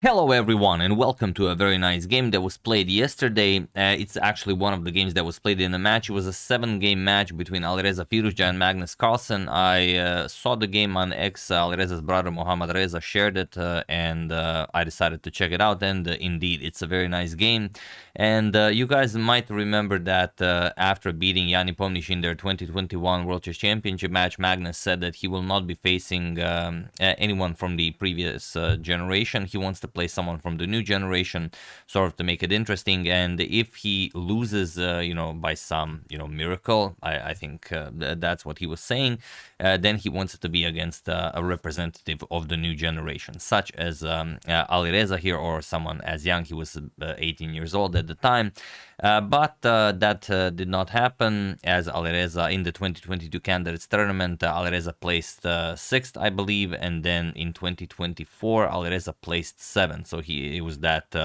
Hello everyone and welcome to a very nice game that was played yesterday. It's actually one of the games that was played in a match. It was a 7-game match between Alireza Firuza and MagnusCarlsen. I saw the game on X. Alireza's brother Mohammad Reza shared it and I decided to check it out, and indeed it's a very nice game. And you guys might remember that after beating Yanni Pomniš in their 2021 World Chess Championship match, Magnus said that he will not be facing anyone from the previous generation. He wants to play someone from the new generation, sort of to make it interesting. And if he loses, by some, miracle, I think that's what he was saying, then he wants it to be against a representative of the new generation, such as Alireza here, or someone as young. He was 18 years old at the time. But that did not happen, as Alireza in the 2022 candidates tournament, Alireza placed 6th, I believe, and then in 2024 Alireza placed 7th. So it was that,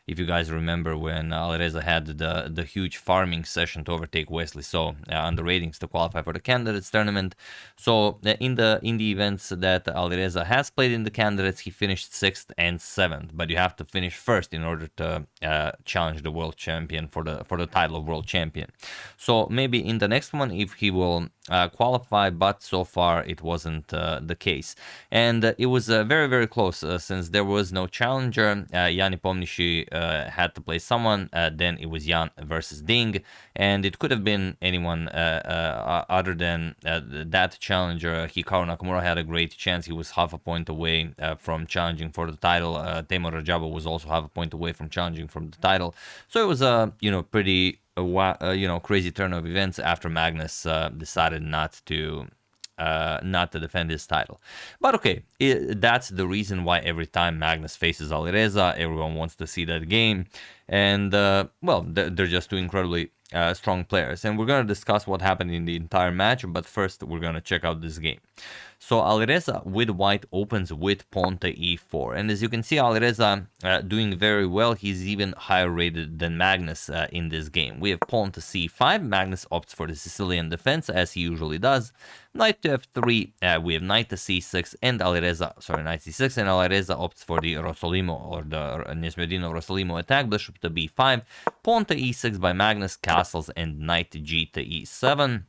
if you guys remember, when Alireza had the huge farming session to overtake Wesley So on the ratings to qualify for the candidates tournament. So in the events that Alireza has played in the candidates, he finished 6th and 7th. But you have to finish first in order to challenge the world champion for the title of world champion. So maybe in the next one, if he will qualify, but so far it wasn't the case. And it was very, very close since there was no challenger. Yanni Pomniš had to play someone, then it was Jan versus Ding, and it could have been anyone other than that challenger. Hikaru Nakamura had a great chance. He was half a point away from challenging for the title. Teimur Rajabov was also half a point away from challenging from the title. So it was a pretty crazy turn of events after Magnus decided not to defend his title. But okay, that's the reason why every time Magnus faces Alireza, everyone wants to see that game. And, well, they're just two incredibly strong players. And we're going to discuss what happened in the entire match, but first we're going to check out this game. So Alireza with white opens with pawn to e4. And as you can see, Alireza doing very well. He's even higher rated than Magnus in this game. We have pawn to c5. Magnus opts for the Sicilian defense, as he usually does. Knight to f3. We have knight to c6 and knight c6, and Alireza opts for the Rossolimo, or the Nimzovich-Rossolimo attack. Bishop to b5. Pawn to e6 by Magnus, castles, and knight to g to e7.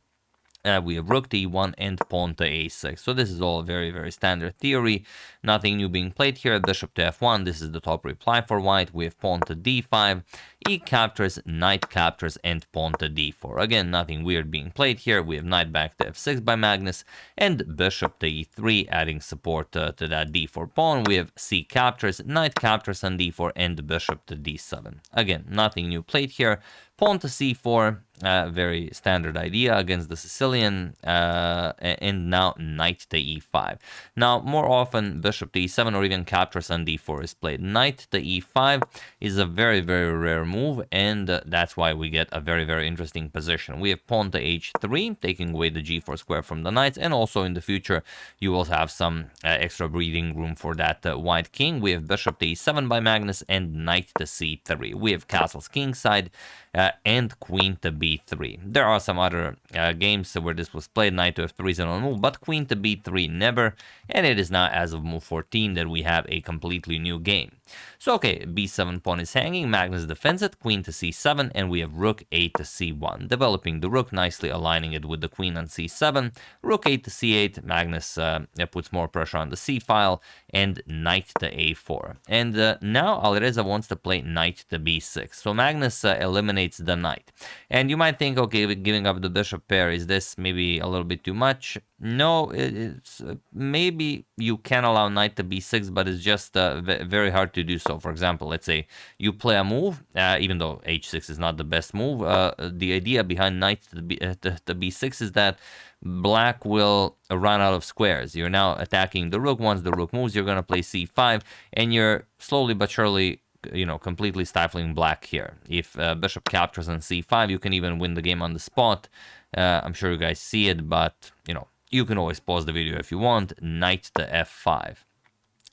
We have rook to e1 and pawn to a6. So this is all very, very standard theory. Nothing new being played here. Bishop to f1. This is the top reply for white. We have pawn to d5. E captures, knight captures, and pawn to d4. Again, nothing weird being played here. We have knight back to f6 by Magnus, and bishop to e3, adding support to that d4 pawn. We have c captures, knight captures on d4, and bishop to d7. Again, nothing new played here. Pawn to c4, very standard idea against the Sicilian, and now knight to e5. Now, more often, bishop to e7 or even captures on d4 is played. Knight to e5 is a very, very rare move, and that's why we get a very, very interesting position. We have pawn to h3, taking away the g4 square from the knights, and also in the future, you will have some extra breathing room for that white king. We have bishop to e7 by Magnus, and knight to c3. We have castles kingside, and queen to b3. There are some other games where this was played. Knight to f3 is an on move, but queen to b3 never, and it is not as of move 14 that we have a completely new game. So okay, b7 pawn is hanging, Magnus defends it, queen to c7, and we have rook a to c1, developing the rook, nicely aligning it with the queen on c7, rook a to c8, Magnus puts more pressure on the c file, and knight to a4. And now Alireza wants to play knight to b6, so Magnus eliminates the knight. And you might think, okay, giving up the bishop pair, is this maybe a little bit too much? No, it's maybe you can allow knight to b6, but it's just very hard to do so. For example, let's say you play a move, even though h6 is not the best move. The idea behind knight to b6 is that black will run out of squares. You're now attacking the rook. Once the rook moves, you're going to play c5, and you're slowly but surely, completely stifling black here. If bishop captures on c5, you can even win the game on the spot. I'm sure you guys see it, but, you can always pause the video if you want. Knight to f5.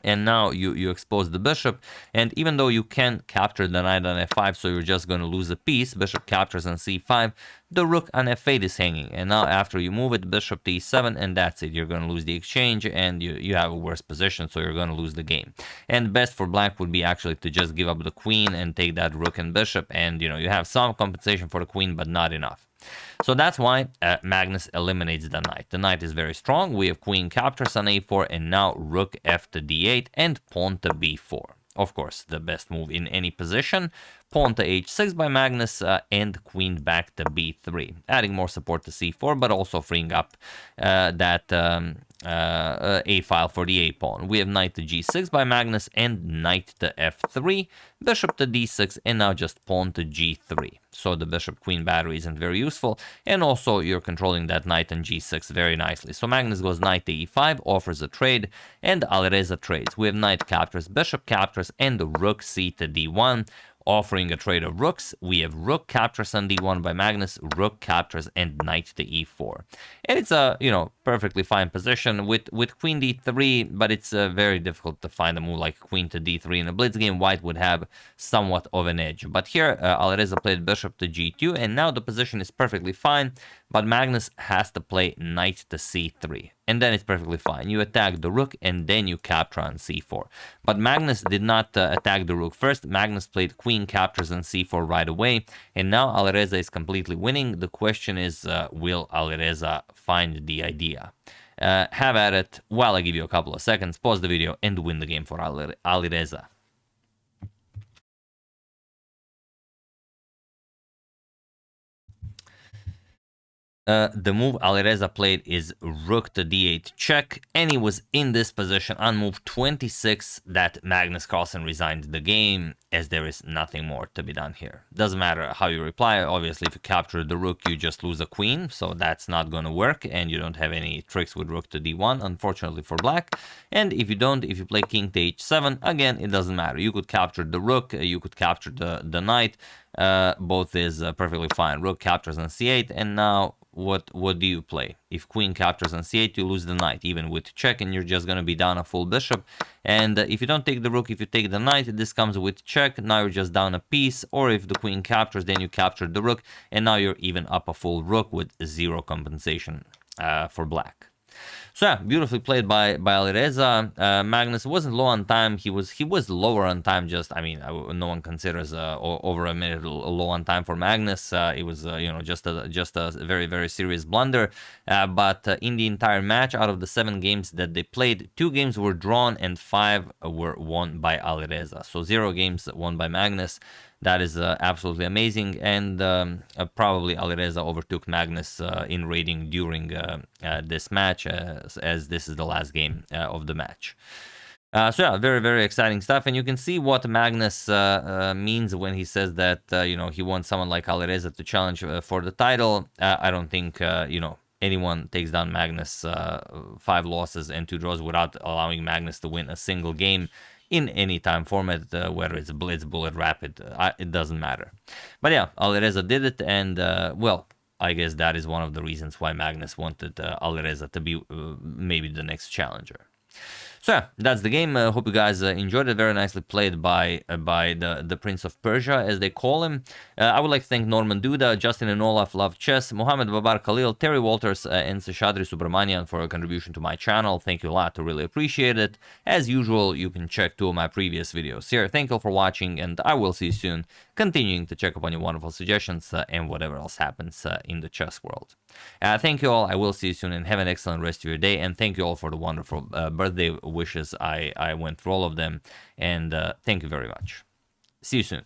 And now you expose the bishop, and even though you can capture the knight on f5, so you're just going to lose a piece, bishop captures on c5, the rook on f8 is hanging, and now after you move it, bishop to e7, and that's it. You're going to lose the exchange, and you have a worse position, so you're going to lose the game. And best for black would be actually to just give up the queen and take that rook and bishop, and you have some compensation for the queen, but not enough. So that's why Magnus eliminates the knight. The knight is very strong. We have queen captures on a4, and now rook f to d8 and pawn to b4. Of course, the best move in any position. Pawn to h6 by Magnus, and queen back to b3, adding more support to c4, but also freeing up that a file for the a pawn. We have knight to g6 by Magnus and knight to f3, bishop to d6, and now just pawn to g3. So the bishop queen battery isn't very useful, and also you're controlling that knight on g6 very nicely. So Magnus goes knight to e5, offers a trade, and Alireza trades. We have knight captures, bishop captures, and rook c to d1, offering a trade of rooks. We have rook captures on d1 by Magnus, rook captures, and knight to e4. And it's a, perfectly fine position with queen d3, but it's very difficult to find a move like queen to d3. In a blitz game, white would have somewhat of an edge. But here, Alireza played bishop to g2, and now the position is perfectly fine, but Magnus has to play knight to c3. And then it's perfectly fine. You attack the rook, and then you capture on c4. But Magnus did not attack the rook first. Magnus played queen captures on c4 right away, and now Alireza is completely winning. The question is, will Alireza find the idea? Have at it while I give you a couple of seconds, pause the video, and win the game for Alireza. The move Alireza played is rook to d8 check, and he was in this position on move 26 that MagnusCarlsen resigned the game, as there is nothing more to be done here. Doesn't matter how you reply. Obviously, if you capture the rook, you just lose a queen, so that's not going to work, and you don't have any tricks with rook to d1, unfortunately for black. And if you play king to h7, again, it doesn't matter. You could capture the rook, you could capture the knight, both is perfectly fine. Rook captures on c8, and now what do you play? If queen captures on c8, you lose the knight, even with check, and you're just going to be down a full bishop. And if you don't take the rook, if you take the knight, this comes with check. Now you're just down a piece. Or if the queen captures, then you capture the rook, and now you're even up a full rook with zero compensation for black. So yeah, beautifully played by Alireza. Magnus wasn't low on time. He was lower on time. Just no one considers over a minute low on time for Magnus. It was just a very, very serious blunder. But in the entire match, out of the 7 games that they played, 2 games were drawn and 5 were won by Alireza. So 0 games won by Magnus. That is absolutely amazing, and probably Alireza overtook Magnus in rating during this match, as this is the last game of the match. So yeah, very, very exciting stuff, and you can see what Magnus means when he says that he wants someone like Alireza to challenge for the title. I don't think anyone takes down Magnus 5 losses and 2 draws without allowing Magnus to win a single game in any time format, whether it's Blitz, Bullet, Rapid, it doesn't matter. But yeah, Alireza did it, and well, I guess that is one of the reasons why Magnus wanted Alireza to be maybe the next challenger. So yeah, that's the game. Hope you guys enjoyed it. Very nicely played by the Prince of Persia, as they call him. I would like to thank Norman Duda, Justin and Olaf Love Chess, Mohammed Babar Khalil, Terry Walters, and Seshadri Subramanian for a contribution to my channel. Thank you a lot. I really appreciate it. As usual, you can check 2 of my previous videos here. Thank you all for watching, and I will see you soon, continuing to check up on your wonderful suggestions and whatever else happens in the chess world. Thank you all. I will see you soon, and have an excellent rest of your day. And thank you all for the wonderful birthday wishes. I went through all of them, and thank you very much. See you soon.